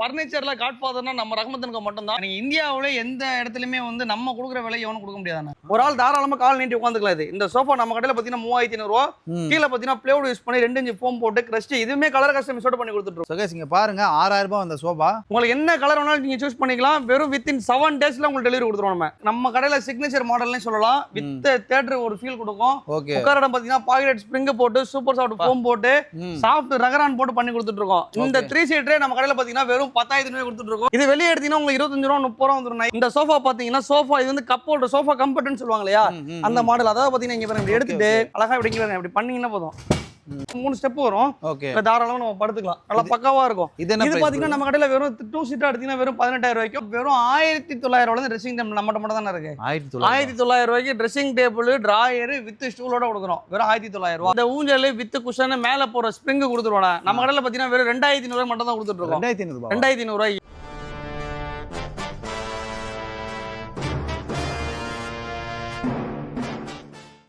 ஃபர்னிச்சர்ல காட்ஃபாதர்னா நம்ம ரஹ்மத்துனுக்கு மட்டும் தான். நீங்க இந்தியாவுல எந்த இடத்துலயுமே வந்து நம்ம கொடுக்குற விலை எவனும் கொடுக்க முடியாதானே. ஒரு ஆள் தாராளமா கால் நீட்டி உட்காந்துக்கலாம். இது இந்த சோஃபா நம்ம கடையில பாத்தீங்கன்னா 3500 ரூபா. கீழ பாத்தீங்கன்னா பிளேவுட் யூஸ் பண்ணி 2 இன்ச் ஃபோம் போட்டு கிரஸ்ட் இதுவுமே கலர் கஸ்டமைஸோட பண்ணி கொடுத்துட்டு இருக்கோம். சகேஷ் இங்க பாருங்க 6000 ரூபாய் அந்த சோஃபா. உங்களுக்கு என்ன கலர் வேணாலும் நீங்க சூஸ் பண்ணிக்கலாம். வெறும் வித்தின் 7 டேஸ்ல உங்களுக்கு டெலிவரி கொடுத்துருவோம். நம்ம கடையில சிக்னேச்சர் மாடல்னே சொல்லலாம். வித் தியேட்டர் ஒரு ஃபீல் கொடுக்கும். உட்கார இடம் பாத்தீங்கன்னா பாக்கெட் ஸ்ப்ரிங் போட்டு சூப்பர் சாஃப்ட் ஃபோம் போட்டு சாஃப்ட் ரகரான் போட்டு பண்ணி கொடுத்துட்டு இருக்கோம். இந்த 3 சீட்டரே நம்ம கடையில பாத்தீங்கன்னா வெறும் 10000 ரூபாய் கொடுத்துட்டு இருக்கோம். இது வெளியே எடுத்தீங்கன்னா உங்களுக்கு 25 ரூபா 30 ரூபா வந்துரும். இந்த சோஃபா பாத்தீங்கன்னா சோஃபா இது வந்து கப் ஹோல்டர் சோஃபா கம்ஃபர்ட்னு சொல்லுவாங்க இல்லையா, அந்த மாடல். அதாவது பாத்தீங்கன்னா இங்க பாருங்க எடுத்துட்டு அழகா இப்படி பண்ணீங்கன்னா போதும். 3 ஸ்டெப் வரும். தாராளமா நம்ம படுத்துக்கலாம். நல்லா பக்காவா இருக்கும். இது பாத்தீங்கன்னா நம்ம கடையில வெறும் 2 சீட்டா எடுத்தீங்கன்னா வெறும் 18000 ரூபாய்க்கு வெறும் 1900 ரூபாய்ல ட்ரெஸ்ஸிங் டேபிள் நம்ம மட்டும் தானே இருக்கு. 1900 ரூபாய்க்கு ட்ரெஸ்ஸிங் டேபிள் டிராயர் வித் ஸ்டூலோட கொடுக்குறோம். வெறும் 1900 ரூபாய். இந்த ஊஞ்சல் வித் குஷன் மேல போற ஸ்ப்ரிங் கொடுத்துருவோம். நம்ம கடையில பாத்தீங்கன்னா வெறும் 2500 ரூபாய் மட்டும் தான் கொடுத்துட்டு இருக்கோம். 2500 ரூபாய்.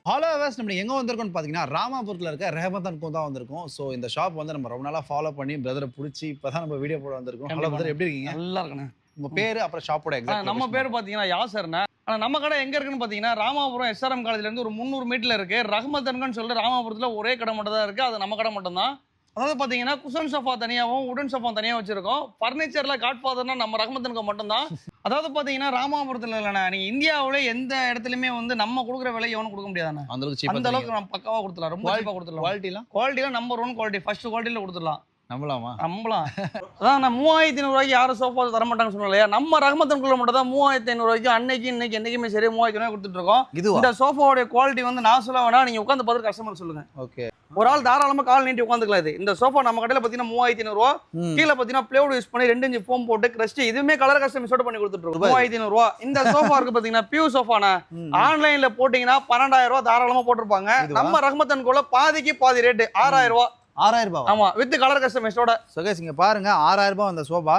ஹலோ வேஸ் நம்ம எங்கே வந்திருக்கோம்னு பார்த்தீங்கன்னா ராமாபுரத்தில் இருக்க ரஹமத்தனுக்கும் தான் வந்திருக்கோம். ஸோ இந்த ஷாப் வந்து நம்ம ரொம்ப நாளாக ஃபாலோ பண்ணி பிரதரை பிடிச்சி இப்போ தான் நம்ம வீடியோ போட வந்திருக்கோம். ஹலோ பிரதர், எப்படி இருக்கீங்க? நல்லா இருக்கேன். உங்கள் பேர் அப்புறம் ஷாப்போட எக்ஸாக்ட் நம்ம பேர் பார்த்தீங்கன்னா யாசர்ண்ணா. ஆனால் நம்ம கடை எங்கே இருக்குன்னு பார்த்தீங்கன்னா ராமாபுரம் SRM காலேஜ்லேருந்து ஒரு 300 மீட்டரில் இருக்குது. ரஹமத்தனுக்குன்னு சொல்லிட்டு ராமாபுரத்தில் ஒரே கடை மட்டும் தான் இருக்குது. அது நம்ம கடை மட்டும் தான். அதாவது பார்த்தீங்கன்னா குஷன் சோஃபா தனியாகவும் உடன் சோஃபா தனியாக வச்சிருக்கோம். ஃபர்னிச்சர்ல காட்ஃபாதர்னா நம்ம ரஹ்மத்துனுக்கு மட்டும் தான். அதாவது பார்த்தீங்கன்னா ராமாபுரத்தில் இல்லைண்ணா, நீங்கள் இந்தியாவில் எந்த இடத்துலையுமே வந்து நம்ம கொடுக்குற விலை எவனும் கொடுக்க முடியாதானே. அந்த அளவுக்கு நம்ம பக்காவாக கொடுத்துடலாம். ரொம்ப சீப்பாக கொடுத்துடலாம். குவாலிட்டிலாம் நம்பர் 1 குவாலிட்டி, ஃபர்ஸ்ட் குவாலிட்டியில் கொடுத்துடலாம். நம்பலாம். அதான் நான் 3500 ரூபாய்க்கு யாரும் சோஃபா தர மாட்டாங்கன்னு சொன்னோம் இல்லையா, நம்ம ரஹ்மத்துனுக்குள்ள மட்டும் தான் 3500 ரூபாய்க்கு அன்னைக்கு இன்னைக்கு என்னைக்குமே சரி 3000 ரூபாய் கொடுத்துட்டு இருக்கோம். இந்த சோஃபாவோட குவாலிட்டி வந்து நான் சொல்ல வேணா, நீங்க உட்காந்து பார்த்து கஸ்டமர் சொல்லுங்க. ஓகே, ஒரு ஆள் தாராளமா கால் நீட்டி உட்காந்துக்கலாம். இது இந்த சோஃபா நம்ம கடையில பாத்தீங்கன்னா 3500 ரூபா. கீழ பாத்தீங்கன்னா பிளேவுட் யூஸ் பண்ணி 2 இன்ச் ஃபோம் போட்டு கிரஸ்ட் இதுவுமே கலர் கஸ்டமைஸோட பண்ணி கொடுத்துட்டு இருக்கோம். 3500 ரூபா. இந்த சோஃபா இருக்கு பாத்தீங்கன்னா பியூர் சோஃபானா. ஆன்லைன்ல போட்டீங்கன்னா 12000 ரூபாய் தாராளமா போட்டிருப்பாங்க. நம்ம ரஹ்மத்துனுக்குள்ள பாதிக்கு பாதி ரேட் 6000 ரூபாய். 6000 ரூபாய். ஆமா, வித் கலர் கஸ்டமைஸோட. சகேஷ் இங்க பாருங்க 6000 ரூபாய் அந்த சோஃபா.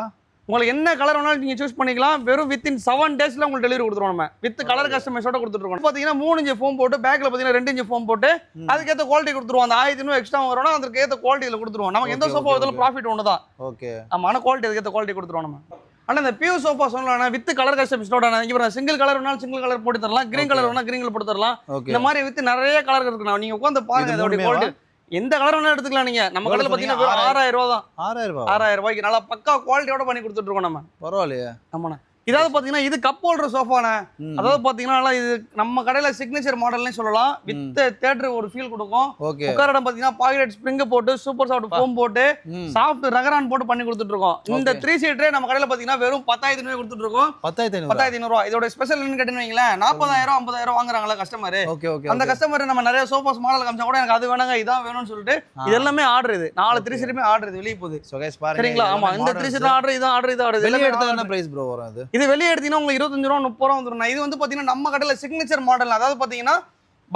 உங்களுக்கு என்ன கலர் வேணாலும் நீங்க சூஸ் பண்ணிக்கலாம். வெறும் வித்தின் 7 டேஸ்ல உங்களுக்கு டெலிவரி கொடுத்துருவோம். நம்ம வித் கலர் கஸ்டமைஸோட கொடுத்துட்டு இருக்கோம். பாத்தீங்கன்னா 3 இன்ச் ஃபோம் போட்டு பேக்ல பாத்தீங்கன்னா 2 இன்ச் ஃபோம் போட்டு அதுக்கேற்ற குவாலிட்டி கொடுத்துருவோம். அந்த 1000 எக்ஸ்ட்ரா வரும், அதுக்கு ஏற்ற குவாலிட்டியில கொடுத்துருவோம். நமக்கு எந்த சோஃபா எடுத்தாலும் ப்ராஃபிட் ஒன்று தான். ஓகே, ஆமா, ஆனா குவாலிட்டி அதுக்கேற்ற குவாலிட்டி கொடுத்துருவோம் நம்ம. ஆனா இந்த பியூர் சோஃபா சொல்லலாம் வித் கலர் கஸ்டமைஸோட. இங்க சிங்கிள் கலர் வேணாலும் சிங்கிள் கலர் போட்டு தரலாம், கிரீன் கலர் வேணா கிரீன் கலர் போட்டு தரலாம். இந்த மாதிரி வித் நிறைய கலர் இருக்கு. நீங்க உட்காந்து பாருங்க அதோட குவாலிட்டி. எந்த கலர் வேணா எடுத்துக்கலாம். நீங்க நம்ம கடையில பாத்தீங்கன்னா 6000 ரூபாய் தான். 6000 ரூபாய்க்கு நல்லா பக்கா குவாலிட்டியோட பண்ணி கொடுத்துட்டு இருக்கோம் நம்ம. பரவாயில்லையே. ஆமாண்ணா. இதாவது பாத்தீங்கன்னா இது கப் ஹோல்டர் சோஃபாண்ணே. அதாவது பாத்தீங்கன்னா இது நம்ம கடையில சிக்னேச்சர் மாடல்னே சொல்லலாம். வித் தியேட்டர் ஒரு ஃபீல் கொடுக்கும். உட்கார இடம் பாத்தீங்கன்னா பாக்கெட் ஸ்ப்ரிங் போட்டு சூப்பர் சாஃப்ட் ஃபோம் போட்டு சாஃப்ட் ரகரான் போட்டு பண்ணி கொடுத்துட்டு இருக்கோம். இந்த 3 சீட்டரே நம்ம கடையில பாத்தீங்கன்னா வெறும் 10000 ரூபாய் கொடுத்துட்டு இருக்கோம். 10000 ரூபாய். இதோட ஸ்பெஷல் என்ன கேட்டீங்கன்னா 40000 50000 வாங்குறாங்களா கஸ்டமர். அந்த கஸ்டமர் நம்ம நிறைய சோஃபாஸ் மாடல் காமிச்சா கூட எனக்கு அது வேணாங்க இதான் வேணும்னு சொல்லிட்டு இது எல்லாமே ஆர்டர். இது 4 3 சீட்டுமே ஆர்டர் வெளியே போகுது. சரிங்களா? ஆமா, இந்த 3 சீட் ஆர்டர் இதான் ஆர்டர் இது ஆர்டர். வெளியே எடுத்தா என்ன பிரைஸ் ப்ரோ வரும்? அது இது வெளியே எடுத்தீங்கன்னா உங்களுக்கு 25 ரூபா 30 ரூபா வந்துரும். இது வந்து பாத்தீங்கன்னா நம்ம கடையில சிக்னேச்சர் மாடல். அதாவது பாத்தீங்கன்னா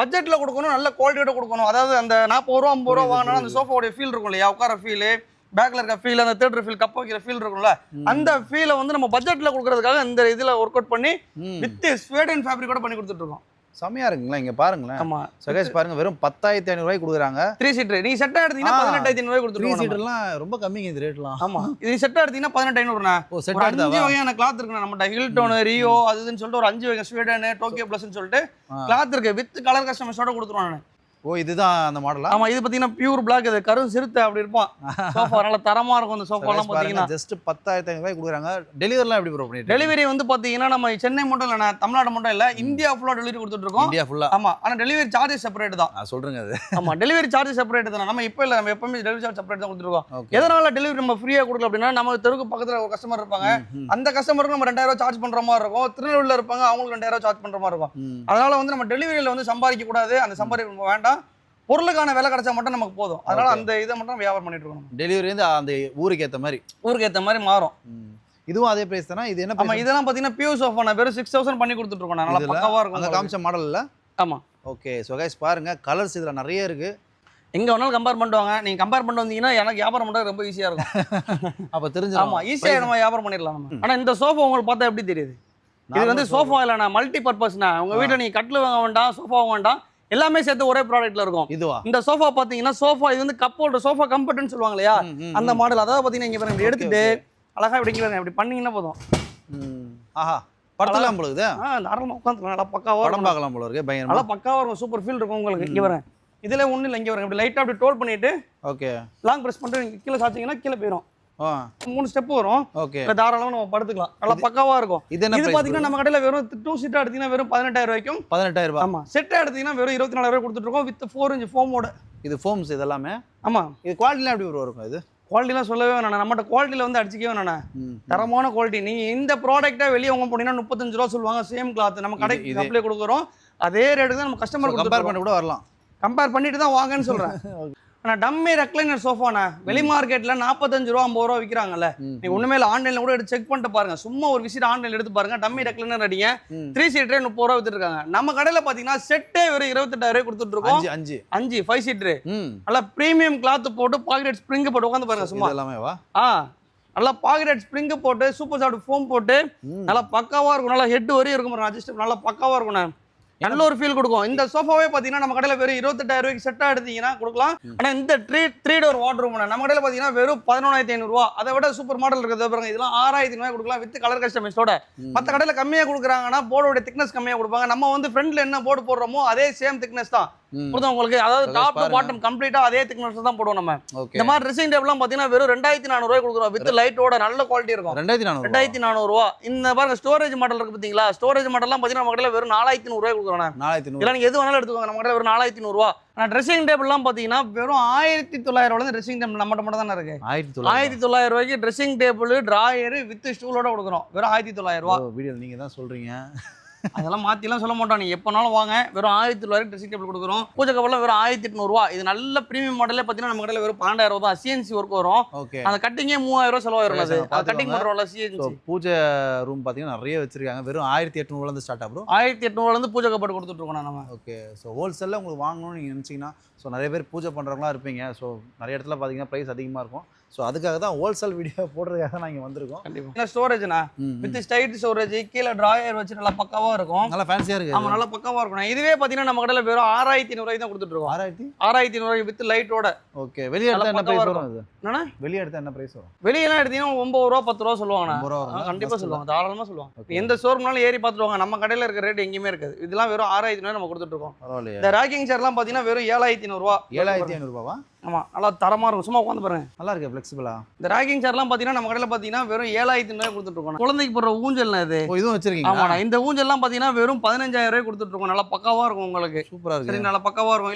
பட்ஜெட்ல கொடுக்கணும், நல்ல குவாலிட்டியோட கொடுக்கணும். அதாவது அந்த 40 ரூபா 50 ரூபா வாங்கினா அந்த சோஃபாவோட ஃபீல் இருக்கும் இல்லையா, உட்கார ஃபீல், பேக்ல இருக்க ஃபீல், அந்த தியேட்டர் ஃபீல், கப் வைக்கிற ஃபீல் இருக்கும்ல, அந்த ஃபீலை வந்து நம்ம பட்ஜெட்ல கொடுக்கறதுக்காக இந்த இதுல ஒர்க் அவுட் பண்ணி வித் ஸ்வீடன் ஃபேப்ரிக்கோட பண்ணி கொடுத்துட்டு இருக்கோம். செமையா இருக்குங்களா? இங்க பாருங்களேன். ஆமா சகேஷ் பாருங்க, வெறும் 10500 ரூபாய்க்கு கொடுக்குறாங்க. 3 சீட்டர் நீ செட்டா எடுத்தீங்கன்னா 18500 ரூபாய் கொடுத்துருவோம். 3 சீட்டர்லாம் ரொம்ப கம்மிங்க இந்த ரேட்லாம். ஆமா, இது செட்டா எடுத்தீங்கன்னா 18500ண்ணா. ஓ, செட்டா எடுத்தா 5 வகையான கிளாத் இருக்குண்ணா நம்மட்ட. ஹில்டோன், ரியோ அதுன்னு சொல்லிட்டு ஒரு 5 வகை, ஸ்வீடன், டோக்கியோ பிளஸ்னு சொல்லிட்டு கிளாத் இருக்கு. வித் கலர் கஸ்டமைஸோட கொடுத்துருவாங்க. ஓ, இதுதான் அந்த மாடலா? ஆமா, இது பாத்தீங்கன்னா பியூர் பிளாக். இது கரு சிறுத்தை அப்படி இருப்பான் சோஃபா. நல்ல தரமா இருக்கும் இந்த சோஃபா எல்லாம். பாத்தீங்கன்னா ஜஸ்ட் 10500 ரூபாய் கொடுக்குறாங்க. டெலிவரிலாம் எப்படி ப்ரோ பண்ணி? டெலிவரி வந்து பாத்தீங்கன்னா நம்ம சென்னை மட்டும் இல்ல, தமிழ்நாடு மட்டும் இல்ல, இந்தியா ஃபுல்லா டெலிவரி கொடுத்துட்டு இருக்கோம். இந்தியா ஃபுல்லா. ஆமா, ஆனா டெலிவரி சார்ஜஸ் செப்பரேட் தான். சொல்றேங்க அது. ஆமா, டெலிவரி சார்ஜஸ் செப்பரேட் தான். நம்ம இப்ப இல்ல, நம்ம எப்பவுமே டெலிவரி சார்ஜ் செப்பரேட் தான் கொடுத்துருக்கோம். எதனால டெலிவரி நம்ம ஃப்ரீயா கொடுக்கல அப்படின்னா, நம்ம தெருக்கு பக்கத்துல ஒரு கஸ்டமர் இருப்பாங்க, அந்த கஸ்டமருக்கு நம்ம 2000 ரூபாய் சார்ஜ் பண்ற மாதிரி இருக்கும். திருநெல்வேலியில இருப்பாங்க, அவங்களுக்கு 2000 ரூபாய் சார்ஜ் பண்ற மாதிரி இருக்கும். அதனால வந்து நம்ம டெலிவரியில வந்து சம்பாதிக்க கூடாது. அந்த சம்பாதிக்க வேண்டாம், பொருளுக்கான விலை கிடைச்சா மட்டும் நமக்கு போதும். அதனால அந்த இதை மட்டும் வியாபாரம் பண்ணிட்டு இருக்கோம். டெலிவரி வந்து அந்த ஊருக்கு ஏற்ற மாதிரி மாறும். இதுவும் அதே பிரைஸ் தானா? இது என்ன? ஆமா, இதெல்லாம் பாத்தீங்கன்னா பியூர் சோஃபா நான் வெறும் 6000 பண்ணி கொடுத்துட்டு இருக்கோம். நல்லா பக்காவா இருக்கும். அந்த காமிச்ச மாடல் இல்ல? ஆமா. ஓகே, சோ गाइस பாருங்க, கலர்ஸ் இதுல நிறைய இருக்கு. எங்க வேணாலும் கம்பேர் பண்ணுவாங்க. நீங்க கம்பேர் பண்ணிட்டு வந்தீங்கன்னா எனக்கு வியாபாரம் பண்றது ரொம்ப ஈஸியா இருக்கும். அப்ப தெரிஞ்சு. ஆமா, ஈஸியா நம்ம வியாபாரம் பண்ணிடலாம் நம்ம. ஆனா இந்த சோஃபா உங்களுக்கு பார்த்தா எப்படி தெரியுது? இது வந்து சோஃபா இல்லைண்ணா, மல்டி பர்பஸ்ண்ணா. உங்க வீட்டுல நீங்க கட்டில் வாங்க வேண்டாம், சோஃபா வாங்க வேண்டாம், எல்லாமே சேர்த்து ஒரே ப்ராடக்ட்ல இருக்கும். இதுவா? இந்த சோஃபா பாத்தீங்கன்னா சோஃபா இது வந்து கப் ஹோல்டர் சோஃபா கம்ஃபர்ட்னு சொல்லுவாங்க இல்லையா, அந்த மாடல். அதாவது பாத்தீங்கன்னா இங்க பாருங்க, எடுத்துட்டு அழகா இப்படி பண்ணீங்கன்னா போதும். ஆஹா படத்துலாம் போல இருக்குது. தாராளமாக உட்காந்துக்கலாம், நல்லா பக்காவாக படம் பார்க்கலாம் போல இருக்கு பயங்கரமா. நல்லா பக்காவாக இருக்கும், சூப்பர் ஃபீல் இருக்கும் உங்களுக்கு. இங்கே வரேன், இதில் ஒன்றும் இல்லை, இங்கே வரேன் இப்படி லைட்டாக அப்படி டோல் பண்ணிட்டு ஓகே லாங் ப்ரெஸ் பண்ணிட்டு நீங்கள் கீழே சாச்சிங்கன்னா கீழே போயிடும். 3 ஸ்டெப் வரும். ஓகே இல்லை தாராளமாக நம்ம படுத்துக்கலாம், நல்லா பக்காவாக இருக்கும். இது என்ன இது பார்த்தீங்கன்னா நம்ம கடையில் வெறும் 2 சீட்டாக எடுத்தீங்கன்னா வெறும் 18,000 ரூபாய்க்கும். 18,000 ரூபாய். ஆமாம், செட்டாக எடுத்தீங்கன்னா வெறும் 24,000 ரூபாய் கொடுத்துட்ருக்கோம் வித் 4 இன்ச் ஃபோமோட. இது ஃபோம்ஸ் இதெல்லாமே. ஆமாம், இது குவாலிட்டிலாம் எப்படி ப்ரோ இருக்கும்? இது குவாலிட்டிலாம் சொல்லவே வேணாம், நம்மகிட்ட குவாலிட்டியில் வந்து அடிச்சிக்கவே வேணாம். தரமான குவாலிட்டி. நீங்கள் இந்த ப்ராடக்ட்டை வெளியே வாங்க போனீங்கன்னா 35 ரூபா சொல்லுவாங்க, சேம் கிளாத் நம்ம கடைக்கு அப்படியே கொடுக்குறோம். அதே ரேட்டுக்கு தான் நம்ம கஸ்டமர் கம்பேர் பண்ணி கூட வரலாம். கம்பேர் பண்ணிட்டு தான் வாங்கன்னு சொல்கிறேன். ஆனால் டம்மி ரெக்லைனர் சோஃபாண்ணா வெளி மார்க்கெட்டில் 45 ரூபா 50 ரூபா விற்கிறாங்கல்ல. நீங்கள் ஒன்றுமே இல்லை, ஆன்லைனில் கூட எடுத்து செக் பண்ணிட்டு பாருங்க. சும்மா ஒரு விசிட் ஆன்லைனில் எடுத்து பாருங்க. டம்மி ரெக்லைனர் அடிங்க, 3 சீட்டரே 30 ரூபா வித்துருக்காங்க. நம்ம கடையில் பார்த்தீங்கன்னா செட்டே வெறும் 28,000 ரூபாய் கொடுத்துட்டு இருக்கோம். 5 சீட்டரு நல்லா ப்ரீமியம் கிளாத் போட்டு பாக்கெட் ஸ்ப்ரிங் போட்டு உட்காந்து பாருங்க. சும்மா எல்லாமே வா. நல்லா பாக்கெட் ஸ்ப்ரிங் போட்டு சூப்பர் சாஃப்ட் ஃபோம் போட்டு நல்லா பக்காவாக இருக்கும். நல்லா ஹெட் வரையும் இருக்கும், அட்ஜஸ்ட் நல்லா பக்காவாக இருக்கும். நல்ல ஒரு ஃபீல் கொடுக்கும். இந்த சோஃபாவே பார்த்தீங்கன்னா நம்ம கடையில் வெறும் 28,000 ரூபாய்க்கு செட்டாக எடுத்தீங்கன்னா கொடுக்கலாம். ஆனால் இந்த 3 டோர் வார்ட்ரூம் நம்ம கடையில் பார்த்தீங்கன்னா வெறும் 11,500 ரூபா. அதை விட சூப்பர் மாடல் இருக்கிறது பாருங்க. இதெல்லாம் 6,000 ரூபாய் கொடுக்கலாம் வித் கலர் கஸ்டமைஸோட. மற்ற கடையில் கம்மியாக கொடுக்குறாங்கன்னா போர்டோட திக்னஸ் கம்மியாக கொடுப்பாங்க. நம்ம வந்து ஃப்ரண்ட்ல என்ன போர்டு போடுறோமோ அதே சேம் திக்னஸ் தான் கொடுத்தோம் உங்களுக்கு. அதாவது டாப் டு பாட்டம் கம்ப்ளீட்டாக அதே திக்னஸ் தான் போடுவோம் நம்ம. இந்த மாதிரி ட்ரெஸ்ஸிங் டேபிள்லாம் பார்த்தீங்கன்னா வெறும் 2,400 ரூபாய் கொடுக்குறோம் வித் லைட்டோட. நல்ல குவாலிட்டி இருக்கும். 2,400 ரூபா. இந்த பாருங்க ஸ்டோரேஜ் மாடல் இருக்கு பார்த்தீங்களா. ஸ்டோரேஜ் மாடல்லாம் பார்த்தீங்கன்னா நம்ம கடையில் வெறும் 4,100 ரூபாய் கொடுக்குறோம். 4,100 நீங்க எது வேணாலும் எடுத்துக்கோங்க, நம்ம கடையில் வெறும் 4,100 ரூபா. ஆனால் ட்ரெஸ்ஸிங் டேபிள்லாம் பார்த்தீங்கன்னா வெறும் 1,900 ரூபாய் ட்ரெஸ்ஸிங் டேபிள் நம்மகிட்ட மட்டும் தானே இருக்கு. 1,900 ரூபாய்க்கு ட்ரெஸ்ஸிங் டேபிள் டிராயர் வித் ஸ்டூலோட கொடுக்குறோம் வெறும் 1,900 ரூபா. வீடியோ நீங்க தான் சொல்றீங்க, அதெல்லாம் மாற்றிலாம் சொல்ல மாட்டோம். நீங்கள் எப்போனாலும் வாங்க, வெறும் 1,900 ட்ரெஸ்ஸிங் டேபிள் கொடுக்குறோம். பூஜை கப்பெல்லாம் வெறும் 1,800 ரூபா. இது நல்ல ப்ரீமியம் மாடலே பார்த்தீங்கன்னா நம்ம கடையில் வெறும் 12,000 ரூபா தான். சிஎன்சி ஒர்க் வரும். அந்த கட்டிங்கே 3,000 ரூபா செலவாயிரும். அது கட்டிங் பண்ணுறோம்ல சிஎன்சி. பூஜை ரூம் பார்த்தீங்கன்னா நிறைய வச்சிருக்காங்க. வெறும் 1,800 ஸ்டார்ட் ஆகும். 1,800 பூஜை கப்பட்டு கொடுத்துட்ருக்கோம் நம்ம. ஓகே, ஸோ ஹோல்சேலில் உங்களுக்கு வாங்கணும்னு நீங்கள் நினச்சிங்கன்னா, ஸோ நிறைய பேர் பூஜை பண்ணுறவங்களாம் இருப்பீங்க. ஸோ நிறைய இடத்துல பார்த்தீங்கன்னா ப்ரைஸ் அதிகமாக இருக்கும். ஸோ அதுக்காக தான் ஹோல்சேல் வீடியோ போடுறதுக்காக தான் இங்கே வந்திருக்கோம். கண்டிப்பாக ஸ்டோரேஜ்னா வித் ஸ்டைட் ஸ்டோரேஜ், கீழே டிராயர் வச்சு நல்லா பக்காவாக இருக்கும். நல்லா ஃபேன்சியாக இருக்குது. ஆமாம், நல்லா பக்காவாக இருக்கும். இதுவே பார்த்தீங்கன்னா நம்ம கடையில் வெறும் 6,500 ரூபாய் தான் கொடுத்துட்ருக்கோம். 6,500 ரூபாய் வித் லைட்டோட. ஓகே, வெளியே எடுத்தால் என்ன ப்ரைஸ் வரும்? என்னன்னா வெளியே எடுத்தால் என்ன ப்ரைஸ் வரும்? வெளியெல்லாம் எடுத்தீங்கன்னா 9 ரூபா 10 ரூபா சொல்லுவாங்க. கண்டிப்பாக சொல்லுவாங்க, தாராளமாக சொல்லுவாங்க. எந்த ஷோரூம்னாலும் ஏறி பார்த்துருவாங்க. நம்ம கடையில் இருக்கிற ரேட் எங்கேயுமே இருக்காது. இதெல்லாம் வெறும் 6,500 நம்ம கொடுத்துட்ருக்கோம். இந்த ராக்கிங் சேர்லாம் பார்த்தீங்கன்னா வெறும் 7,500 ரூபா. 7,500 ரூபாவா? ஆமாம், நல்லா தரமாக இருக்கும். சும்மா உட்காந்து பாருங்க, நல்லா இருக்கு, ஃப்ளெக்சிபிளா. இந்த ராக்கிங் சேர்லாம் பார்த்தீங்கன்னா நம்ம கடையில் பார்த்தீங்கன்னா வெறும் 7,500 கொடுத்துட்ருக்கோம். குழந்தைக்கு போடுற ஊஞ்சல் இது. இதுவும் வச்சிருக்கீங்க? ஆமாண்ணா, இந்த ஊஞ்சல்லாம் பார்த்தீங்கன்னா வெறும் 15,000 ரூபாய் கொடுத்துட்ருக்கோம். நல்லா பக்காவாக இருக்கும் உங்களுக்கு. சூப்பராக இருக்கு. சரி, நல்லா பக்காவாக இருக்கும்.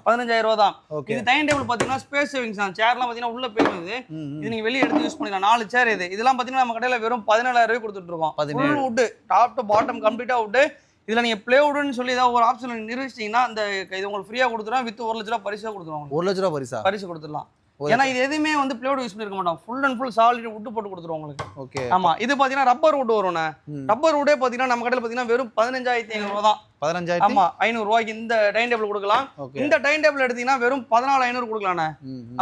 15,000 ரூபா தான். இது டைனிங் டேபிள் பார்த்தீங்கன்னா ஸ்பேஸ் சேவிங்ஸ் தான். சேர்லாம் பார்த்தீங்கன்னா உள்ள போயிருக்குது. இது நீங்கள் வெளியே எடுத்து யூஸ் பண்ணிக்கலாம். 4 சேர் இது. இதெல்லாம் பார்த்தீங்கன்னா நம்ம கடையில் வெறும் 17,000 ரூபாய் கொடுத்துட்ருக்கோம். Full would, top to bottom கம்ப்ளீட்டாக வுட். இதில் நீங்கள் ப்ளேவுட்னு சொல்லி ஏதாவது ஒரு ஆப்ஷன் நிறுவிச்சிட்டிங்கன்னா அந்த இது உங்களுக்கு ஃப்ரீயாக கொடுத்துருவோம். வித் 1 லட்ச ரூபா பரிசாக கொடுத்துருவோம். 1 லட்ச ரூபா பரிசு கொடுத்துடலாம். ஏன்னா இது எதுவுமே வந்து பிளேவுட் யூஸ் பண்ணிருக்க மாட்டோம். Full and full solid would போட்டு கொடுத்துருவோம் உங்களுக்கு. ஓகே, ஆமா. இது பாத்தீங்கன்னா ரப்பர் வுட் வரும்ண்ணே. ரப்பர் வுட்டே பாத்தீங்கன்னா நம்ம கடையில் பாத்தீங்கன்னா வெறும் 15,500 ரூபா தான். 15,000? ஆமா, 500 ரூபாய்க்கு இந்த டைனிங் டேபிள் கொடுக்கலாம். இந்த டைனிங் டேபிள் எடுத்தீங்கன்னா வெறும் 14,500 கொடுக்கலாண்ணே.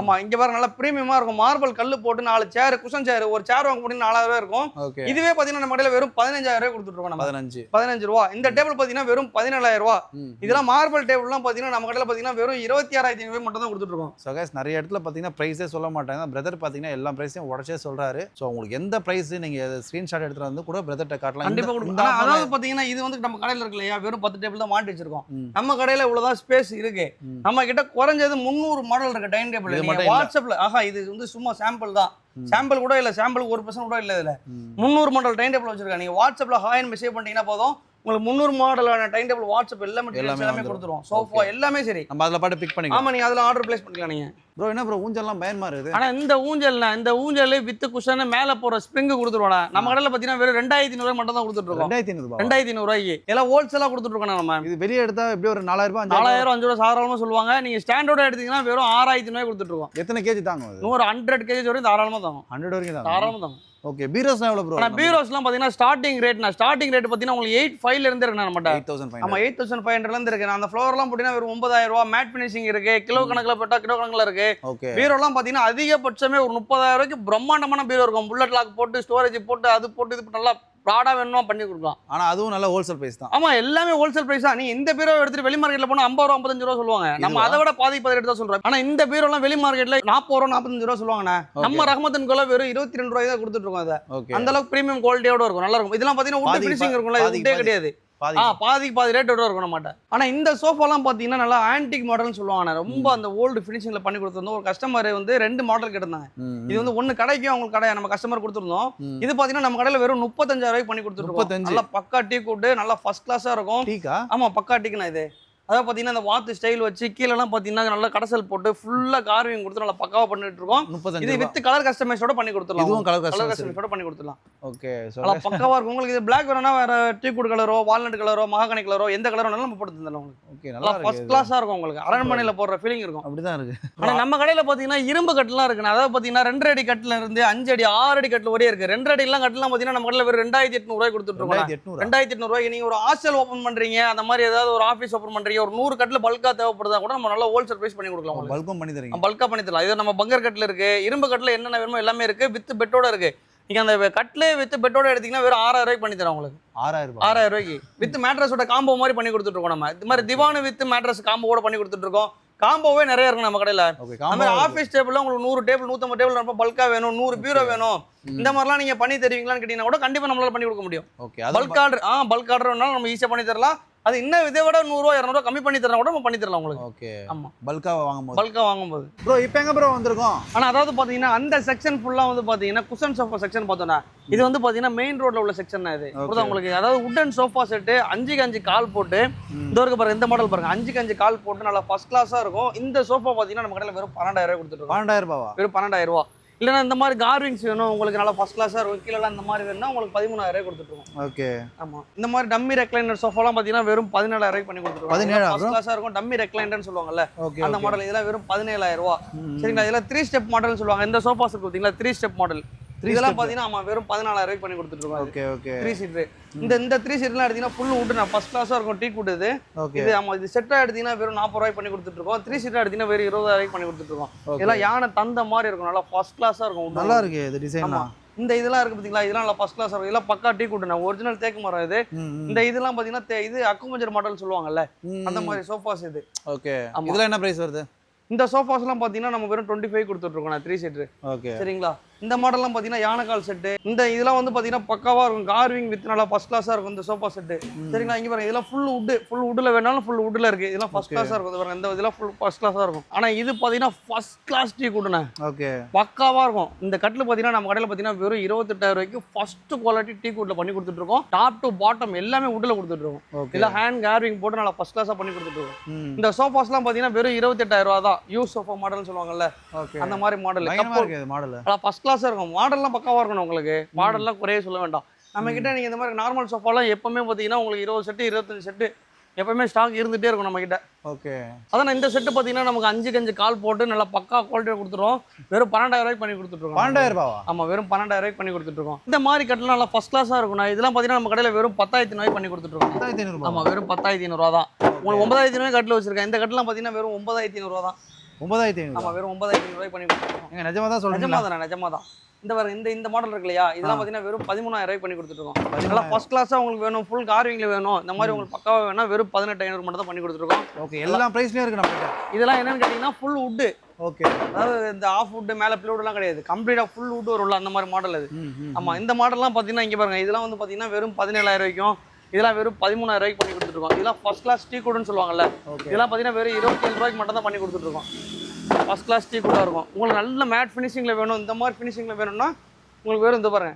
ஆமா, இங்க பாருங்க நல்லா பிரீமியமா இருக்கும். மார்பிள் கல்லு போட்டு 4 சேர், குஷன் சேர். ஒரு சேர் வாங்க போனீங்கன்னா 4,000 ரூபாய் இருக்கும். இதுவே பாத்தீங்கன்னா நம்ம கடையில் வெறும் 15,000 ரூபாய் கொடுத்துருக்கோம். 15 ரூபா. இந்த டேபிள் பாத்தீங்கன்னா வெறும் 17,000 ரூபா. இதெல்லாம் மார்பிள் டேபிள்லாம் பாத்தீங்கன்னா நம்ம கடையில் பாத்தீங்கன்னா வெறும் 26,500 ரூபாய் மட்டும் தான் கொடுத்துருக்கோம். ஸோ கைஸ், நிறைய இடத்துல பாத்தீங்கன்னா பிரைஸே சொல்ல மாட்டாங்க. பிரதர் பாத்தீங்கன்னா எல்லா பிரைஸையும் உடச்சே சொல்றாரு. ஸோ உங்களுக்கு எந்த பிரைஸ் நீங்க ஸ்கிரீன்ஷாட் எடுத்துட்டு வந்து கூட பிரதர்ட்ட காட்டலாம். கண்டிப்பா கொடுக்கலாம். அதாவது பாத்தீங்கன்னா இது வந்து நம்ம கடையில் இருக்கு இல்லையா, வெறும் 10 டேபிள் தான் மாட்டி வச்சிருக்கோம். நம்ம கடையில இவ்வளவுதான் ஸ்பேஸ் இருக்கு. நம்ம கிட்ட குறைஞ்சது 300 மாடல் இருக்கு டைனிங் டேபிள். வாட்ஸ்அப்ல இது வந்து சும்மா சாம்பிள் தான். சாம்பிள் கூட இல்ல, சாம்பிளுக்கு 1% கூட இல்ல. இதுல 300 மாடல் டைனிங் டேபிள் வச்சிருக்காங்க. நீங்க வாட்ஸ்அப்ல ஹாய்னு மெசேஜ் பண்ணிட்டீங்கன்னா போதும், உங்களுக்கு 300 மாடலான டைனிங் டேபிள் வாட்ஸ்அப் எல்லாமே கொடுத்துருவோம். சோஃபா எல்லாமே சரி, நம்ம அதில் பாட்டு பிக் பண்ணிக்கலாம். ஆமா, நீங்க அதில் ஆர்டர் பிளேஸ் பண்ணிக்கலாம். நீங்க ப்ரோ என்ன ப்ரோ ஊஞ்சல்லாம் பயமா இருக்குது? ஆனா இந்த ஊஞ்சல் வித் குஷன் மேல போற ஸ்ப்ரிங் கொடுத்துருவோம். நம்ம கடையில் பாத்தீங்கன்னா வெறும் 2,500 ரூபாய் மட்டும் தான் கொடுத்துட்டு இருக்கோம். 2,500 ரூபாய்க்கு எல்லாம் ஹோல்சேலா கொடுத்துட்டு இருக்கோம். நம்ம இது வெளியே எடுத்தா எப்படி ஒரு 4,000 ரூபாய் 5 ரூபாய் சாதாரணமா சொல்லுவாங்க. நீங்க ஸ்டாண்டர்டா எடுத்தீங்கன்னா வெறும் 6,500 ரூபாய் கொடுத்துட்டு இருக்கோம். எத்தனை கேஜி தாங்க? 100 கேஜி வரைக்கும் தாராளமா தாங்க. 100 வரைக்கும் தாராளமா தாங்க. ஓகே, பீரோஸ்லாம் எவ்வளவு ப்ரோ? நான் பீரோஸ்லாம் பாத்தீங்கன்னா ஸ்டார்டிங் ரேட் பாத்தீங்கன்னா உங்களுக்கு 8,500 இருந்து இருக்கு நம்மட்ட. 8,500. ஆமா, 8,500 இருந்து இருக்கு. அந்த ஃப்ளோர்லாம் போட்டீங்கன்னா வெறும் 9,000 ரூபாய். மேட் ஃபினிஷிங் இருக்கு. கிலோ கணக்குல போட்டா கிலோ கணக்குல இருக்கு. ஓகே, பீரோலாம் பாத்தீங்கன்னா அதிகபட்சமே ஒரு 30,000 ரூபாய்க்கு பிரம்மாண்டமான பீரோ இருக்கும். புல்லட் லாக் போட்டு ஸ்டோரேஜ் போட்டு அது போட்டு இது நல்லா ப்ராடா வேணுமா பண்ணி கொடுக்கலாம். ஆனா அதுவும் நல்ல ஹோல்சேல் பிரைஸ் தான். ஆமா எல்லாமே ஹோல்சேல் பிரைஸ் தான். நீ இந்த பீரோ எடுத்துட்டு வெளி மார்க்கெட்ல போனா 50 ரூபா 55 ரூபா சொல்லுவாங்க. நம்ம அதை விட பாதி ரேட் தான் சொல்றோம். ஆனா இந்த பீரோலாம் வெளி மார்க்கெட்ல 40 ரூபா 45 ரூபா சொல்லுவாங்கண்ணா. நம்ம ரஹ்மத்தன் கோல வெறும் 22 ரூபாய் தான் கொடுத்துட்டு இருக்கோம். அதை அந்த அளவுக்கு பிரீமியம் குவாலிட்டியோட இருக்கும், நல்லா இருக்கும். இதெல்லாம் பாத்தீங்கன்னா வுட் ஃபினிஷிங் இருக்கும்ல, வுட்டே கிடையாது. பாதி ரேட் விட இருக்க மாட்டேன். ஆனா இந்த சோஃபாலாம் பாத்தீங்கன்னா நல்லா ஆன்டிக் மாடல்னு சொல்லுவாங்க. ரொம்ப அந்த ஓல்டு ஃபினிஷிங்ல பண்ணி கொடுத்திருந்தோம். ஒரு கஸ்டமர் வந்து 2 மாடல் கேட்டிருந்தாங்க. இது வந்து ஒன்னு கடைக்கும் அவங்களுக்கு கடை நம்ம கஸ்டமர் கொடுத்துருந்தோம். இது பாத்தீங்கன்னா நம்ம கடையில வெறும் 35,000 ரூபாய்க்கு பண்ணி கொடுத்துருக்கோம். நல்லா பக்கா டீ கூட்டு, நல்லா ஃபர்ஸ்ட் கிளாஸா இருக்கும். ஆமா பக்கா டீக்குண்ணா இது. அதாவது பாத்தீங்கன்னா இந்த வாத்து ஸ்டைல் வச்சு கீழெல்லாம் பாத்தீங்கன்னா நல்லா கடசல் போட்டு ஃபுல்லா கார்விங் கொடுத்து நல்லா பக்காவா பண்ணிட்டு இருக்கோம். இது வித் கலர் கஸ்டமைஸோட பண்ணி கொடுத்துடலாம். இதுவும் கலர் கஸ்டமைஸோட பண்ணி கொடுத்துடலாம். ஓகே நல்லா பக்காவா இருக்கும். உங்களுக்கு இது பிளாக் வேணும்னா வேற டீ குட் கலரோ வால்நட் கலரோ மகாகனி கலரோ எந்த கலரோ வேணாலும் நம்ம போட்டு தந்தலாம் உங்களுக்கு. ஓகே நல்லா ஃபர்ஸ்ட் கிளாஸா இருக்கும். உங்களுக்கு அரண்மனையில போடுற ஃபீலிங் இருக்கும். அப்படிதான் இருக்கு. ஆனா நம்ம கடையில பாத்தீங்கன்னா இரும்பு கட்டலாம் இருக்கு. அதாவது பாத்தீங்கன்னா 2 அடி கட்டுல இருந்து 5 அடி 6 அடி கட்டுல ஒரே இருக்கு. 2 அடி எல்லாம் கட்டலாம் பாத்தீங்கன்னா நம்ம கடையில வெறும் 2800 ரூபாய் கொடுத்துட்டு இருக்கோம். 2800 ரூபாய்க்கு நீங்க ஒரு ஹாஸ்டல் ஓபன் பண்றீங்க, அந்த மாதிரி ஏதாவது ஒரு ஆபீஸ் ஓபன் பண்றீங்க, ஒரு 100 கட்டுல பல்கா தேவைப்படுதா கூட நம்ம நல்லா ஹோல்சேல் பிரைஸ் பண்ணி கொடுக்கலாம். பல்கும் பண்ணி தரீங்க. பல்கா பண்ணி தரலாம். இது நம்ம பங்கர் கட்டில் இருக்கு, இரும்பு கட்டில் என்னென்ன வேணுமோ எல்லாமே இருக்கு, வித் பெட்டோட இருக்கு. நீங்க அந்த கட்லே வித் பெட்டோட எடுத்தீங்கன்னா வெறும் 6000 ரூபாய்க்கு பண்ணி தரோம் உங்களுக்கு. 6000 ரூபாய்க்கு வித் மேட்ரஸோட காம்போ மாதிரி பண்ணி கொடுத்துட்டு இருக்கோம். நம்ம இது மாதிரி திவான் வித் மேட்ரஸ் காம்போட பண்ணி கொடுத்துட்டு இருக்கோம். காம்போவே நிறைய இருக்கு நம்ம கடையில. நம்ம ஆபீஸ் டேபிள்ல உங்களுக்கு 100 டேபிள் 150 டேபிள் ரொம்ப பல்கா வேணும், 100 பீரோ வேணும், இந்த மாதிரிலாம் நீங்க பண்ணி தருவீங்களான்னு கேட்டீங்கன்னா கூட கண்டிப்பா நம்மளால பண்ணி கொடுக்க முடியும். பல்க் ஆர்டர் வேணாலும் நம்ம ஈஸியா பண்ணி தரலாம். அது இன்னும் இதை விட 100 ரூபா 200 ரூபா கம்மி பண்ணி தரலாம் கூட நம்ம பண்ணி தரலாம் உங்களுக்கு. ஓகே ஆமா பல்கா வாங்கும்போது ப்ரோ இப்போ எங்க ப்ரோ வந்திருக்கோம். ஆனா அதாவது பாத்தீங்கன்னா அந்த செக்ஷன் ஃபுல்லா வந்து பாத்தீங்கன்னா குஷன் சோஃபா செக்ஷன் பார்த்தோம்னா இது வந்து பாத்தீங்கன்னா மெயின் ரோட்ல உள்ள செக்ஷன் இது. புரியுதா உங்களுக்கு? அதாவது வுடன் சோஃபா செட் 5க்கு 5 கால் போட்டு இந்த வரைக்கும் பாருங்க, இந்த மாடல் பாருங்க 5க்கு 5 கால் போட்டு நல்லா ஃபர்ஸ்ட் கிளாஸா இருக்கும். இந்த சோஃபா பாத்தீங்கன்னா நம்ம கடையில வெறும் 12000 ரூபாய் கொடுத்துட்டு இருக்கோம். 12000 ரூபாவா? வெறும் 12000 ரூபாய். இல்லைன்னா இந்த மாதிரி கார்விங்ஸ் வேணும் உங்களுக்கு நல்லா ஃபர்ஸ்ட் கிளாஸாக இருக்கும், கீழே இந்த மாதிரி வேணும்னா உங்களுக்கு 13000 ரூபாய் கொடுத்துருவோம். ஓகே ஆமாம். இந்த மாதிரி டம்மி ரெக்லைனர் சோஃபாலாம் பார்த்தீங்கன்னா வெறும் 17000 ரூபாய் பண்ணி கொடுத்துருவோம். 17,000 ஃபர்ஸ்ட் கிளாஸாக இருக்கும், டம்மி ரெக்லைனர்னு சொல்லுவாங்கல்ல அந்த மாடல். இதெல்லாம் வெறும் 17000 ரூபாய். சரிங்களா? இதெல்லாம் 3 ஸ்டெப் மாடல்னு சொல்லுவாங்க. இந்த சோஃபாஸ் இருக்கு பார்த்தீங்களா 3 ஸ்டெப் மாடல், இதெல்லாம் பார்த்தீங்கன்னா ஆமா வெறும் 14000 ரூபாய்க்கு பண்ணி கொடுத்துருவோம். Okay okay 3 seater. இந்த 3 சீட்லாம் எடுத்தீங்கன்னா ஃபுல் வுட் நான் ஃபர்ஸ்ட் கிளாஸாக இருக்கும். டீ குட் இது. இது ஆமா இது செட்டாக எடுத்தீங்கன்னா வெறும் 40 ரூபாய் பண்ணி கொடுத்துட்டு இருக்கோம். 3 சீட்டர் எடுத்தீங்கன்னா வெறும் 20000 ரூபாய்க்கு பண்ணி கொடுத்துட்டு இருக்கோம். இதெல்லாம் யானை தந்த மாதிரி இருக்கும், நல்லா ஃபர்ஸ்ட் கிளாஸாக இருக்கும். நல்லா இருக்கு இது டிசைன். இந்த இதெல்லாம் இருக்கு பாத்தீங்களா, இதெல்லாம் நல்லா ஃபர்ஸ்ட் கிளாஸ் இருக்கும். இதெல்லாம் பக்கா டீ குட் ஒரிஜினல் தேக்கு மரம் இது. இந்த இதெல்லாம் பாத்தீங்கன்னா இது அக்குமஞ்சர் மாடல் சொல்லுவாங்கல்ல அந்த மாதிரி சோஃபாஸ் இது. ஓகே இதெல்லாம் என்ன பிரைஸ் வருது? இந்த சோஃபாஸ்லாம் பாத்தீங்கன்னா நம்ம வெறும் 25 கொடுத்துட்டு இருக்கோம். 3 சீட்டர். ஓகே சரிங்களா? இந்த மாடல்லாம் பாத்தீங்கன்னா யானைக்கால் செட்டு. இந்த இதெல்லாம் வந்து பாத்தீங்கன்னா பக்காவா இருக்கும், கார்விங் வித் நல்லா ஃபர்ஸ்ட் கிளாஸா இருக்கும் இந்த சோஃபா செட்டு. சரிங்களா? இங்க பாருங்க இதெல்லாம் ஃபுல் வுட்ல வேணாலும் ஃபுல் வுட்ல இருக்கு. இதெல்லாம் ஃபர்ஸ்ட் கிளாஸா இருக்கும். பாருங்க இந்த இதெல்லாம் ஃபுல் ஃபர்ஸ்ட் கிளாஸா இருக்கும். ஆனா இது பாத்தீங்கன்னா ஃபர்ஸ்ட் கிளாஸ் டீ குட்னா. ஓகே பக்காவா இருக்கும். இந்த கட்டில் பாத்தீங்கன்னா நம்ம கடையில பாத்தீங்கன்னா வெறும் 28000 ரூபாய்க்கு ஃபர்ஸ்ட் குவாலிட்டி டீ குட்ல பண்ணி கொடுத்துட்டு இருக்கோம். டாப் டு பாட்டம் எல்லாமே வுட்ல கொடுத்துட்டு இருக்கோம். இல்ல ஹேண்ட் கார்விங் போட்டு நல்லா ஃபர்ஸ்ட் கிளாஸா பண்ணி கொடுத்துட்டு இருக்கோம். இந்த சோஃபாஸ்லாம் பாத்தீங்கன்னா வெறும் 28000 ரூபாய் தான். யூ சோஃபா மாடல் சொல்லுவாங்கல்ல அந்த மாதிரி மாடல். மாடல் ஃபர்ஸ்ட் கிளாஸா இருக்கும். மாடல்லாம் பக்காவா இருக்கணும் உங்களுக்கு. மாடல்லாம் குறைய சொல்ல வேண்டாம். நம்ம கிட்ட நீங்க இந்த மாதிரி நார்மல் சோஃபாலாம் எப்பவுமே பாத்தீங்கன்னா உங்களுக்கு 20 செட்டு 25 செட்டு எப்பவுமே ஸ்டாக் இருந்துட்டே இருக்கும் நம்ம கிட்ட. ஓகே அதான் இந்த செட்டு பாத்தீங்கன்னா நமக்கு 5க்கு 5 கால் போட்டு நல்லா பக்கா குவாலிட்டியா கொடுத்துருவோம். வெறும் 12000 ரூபாய்க்கு பண்ணி கொடுத்துட்டு இருக்கோம். 12000 ரூபாவா? ஆமா வெறும் 12000 ரூபாய்க்கு பண்ணி கொடுத்துட்டு இருக்கோம். இந்த மாதிரி கட்டலாம் நல்லா ஃபர்ஸ்ட் கிளாஸா இருக்கும். இதெல்லாம் பாத்தீங்கன்னா நம்ம கடையில வெறும் 10500 ரூபாய்க்கு பண்ணி கொடுத்துட்டு இருக்கோம். 10500 ரூபாய்? ஆமா வெறும் 10500 ரூபாய் தான். உங்களுக்கு 9500 ரூபாய் கட்டில வச்சிருக்கேன். இந்த கட்டலாம் பாத்தீங்கன்னா வெறும் 9500 ரூபாய் தான். 9500? ஆமா வெறும் 9500 ரூபாய்க்கு பண்ணி கொடுத்துருக்கோம். நிஜமா தான் சொல்றேன். நிஜமா தான். இந்த பாருங்க இந்த மாடல் இருக்கு இல்லையா, இதெல்லாம் பாத்தீங்கன்னா வெறும் 13000 ரூபாய்க்கு பண்ணி கொடுத்துருக்கோம். நல்லா ஃபர்ஸ்ட் கிளாஸா உங்களுக்கு வேணும், ஃபுல் கார்விங்ல வேணும், இந்த மாதிரி உங்களுக்கு பக்காவா வேணா வெறும் 18500 மட்டும் தான் பண்ணி கொடுத்துருக்கோம். ஓகே எல்லா பிரைஸ்லயும் இருக்கு நம்ம கிட்ட. இதெல்லாம் என்னன்னு கேட்டீங்கன்னா ஃபுல் வுட். ஓகே அதாவது இந்த ஆஃப் வுட் மேல பிளவுட் எல்லாம் கிடையாது, கம்ப்ளீட்டா ஃபுல் வுட் வரும்ல அந்த மாதிரி மாடல் அது. ஆமா இந்த மாடல்லாம் பாத்தீங்கன்னா இங்க பாருங்க இதெல்லாம் வந்து பாத்தீங்கன்னா வெறும் 17000 ரூபாய்க்கும், இதெல்லாம் வெறும் 13000 ரூபாய்க்கு பண்ணி கொடுத்துருக்கோம். இதெல்லாம் ஃபர்ஸ்ட் கிளாஸ் டீ குட்னு சொல்லுவாங்கல்ல, இதெல்லாம் பாத்தீங்கன்னா வெறும் 27 ரூபாய்க்கு மட்டும் தான் பண்ணி கொடுத்துருக்கோம். ஃபர்ஸ்ட் கிளாஸ் டீ குட்டா இருக்கும். உங்களுக்கு நல்ல மேட் ஃபினிஷிங்ல வேணும், இந்த மாதிரி ஃபினிஷிங்ல வேணும்னா உங்களுக்கு வெறும் இந்த பாருங்க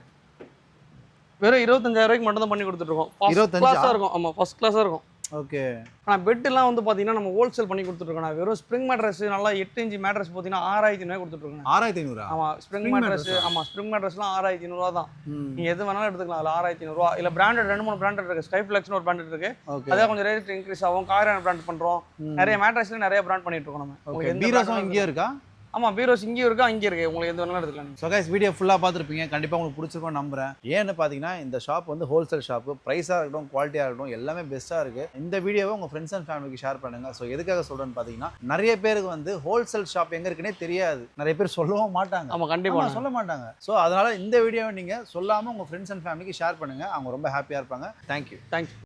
வெறும் 25000 ரூபாய்க்கு மட்டும் தான் பண்ணி கொடுத்துருக்கோம். ஃபர்ஸ்ட் கிளாஸா இருக்கும். ஆமா ஃபர்ஸ்ட் கிளாஸா இருக்கும். ஓகே ஆனா பெட் எல்லாம் வந்து பாத்தீங்கன்னா நம்ம ஹோல்சேல் பண்ணி கொடுத்துருக்கோம். வெறும் ஸ்ப்ரிங் மேட்ரஸ் நல்லா 8 இன்ச் மேட்ரஸ் பாத்தீங்கன்னா 6500 ரூபாய் கொடுத்துருக்கோம். 6500? ஆமா ஸ்ப்ரிங் மேட்ரஸ். ஆமா ஸ்ப்ரிங் மேட்ரஸ்லாம் 6500 ரூபாய் தான். நீங்க எது வேணாலும் எடுத்துக்கலாம். அதுல 6500 ரூபாய். இல்ல பிராண்டட் 2-3 பிராண்டட் இருக்கு. ஸ்கைஃப்ளெக்ஸ்னு ஒரு பிராண்டட் இருக்கு. அதே கொஞ்சம் ரேட் இன்க்ரீஸ் ஆகும். காரான பிராண்ட் பண்றோம். நிறைய மேட்ரஸ்ல நிறைய பிராண்ட் பண்ணிட்டு இருக்கோம் நம்ம. பீரோஸும் இங்கே இருக்கா? ஆமா பீரோஸ் இங்கேயும் இருக்கு அங்கேயும் இருக்கு, உங்களுக்கு எது வேணாலும் எடுத்துக்கலாம். ஸோ கைஸ் வீடியோ ஃபுல்லாக பார்த்துருப்பீங்க, கண்டிப்பாக உங்களுக்கு பிடிச்சிருக்கும்னு நம்புறேன். ஏன்னு பார்த்தீங்கன்னா இந்த ஷாப் வந்து ஹோல்சேல் ஷாப்பு, ப்ரைஸாக இருக்கட்டும் குவாலிட்டியாக இருக்கட்டும் எல்லாமே பெஸ்ட்டாக இருக்குது. இந்த வீடியோவை உங்கள் ஃப்ரெண்ட்ஸ் அண்ட் ஃபேமிலிக்கு ஷேர் பண்ணுங்கள். ஸோ எதுக்காக சொல்கிறேன்னு பார்த்தீங்கன்னா நிறைய பேருக்கு வந்து ஹோல்சேல் ஷாப் எங்கே இருக்குன்னே தெரியாது, நிறைய பேர் சொல்லவும் மாட்டாங்க. ஆமா கண்டிப்பா சொல்ல மாட்டாங்க. ஸோ அதனால் இந்த வீடியோவை நீங்கள் சொல்லாமல் உங்கள் ஃப்ரெண்ட்ஸ் அண்ட் ஃபேமிலிக்கு ஷேர் பண்ணுங்கள், அவங்க ரொம்ப ஹாப்பியாக இருப்பாங்க. தேங்க்யூ. தேங்க்யூ.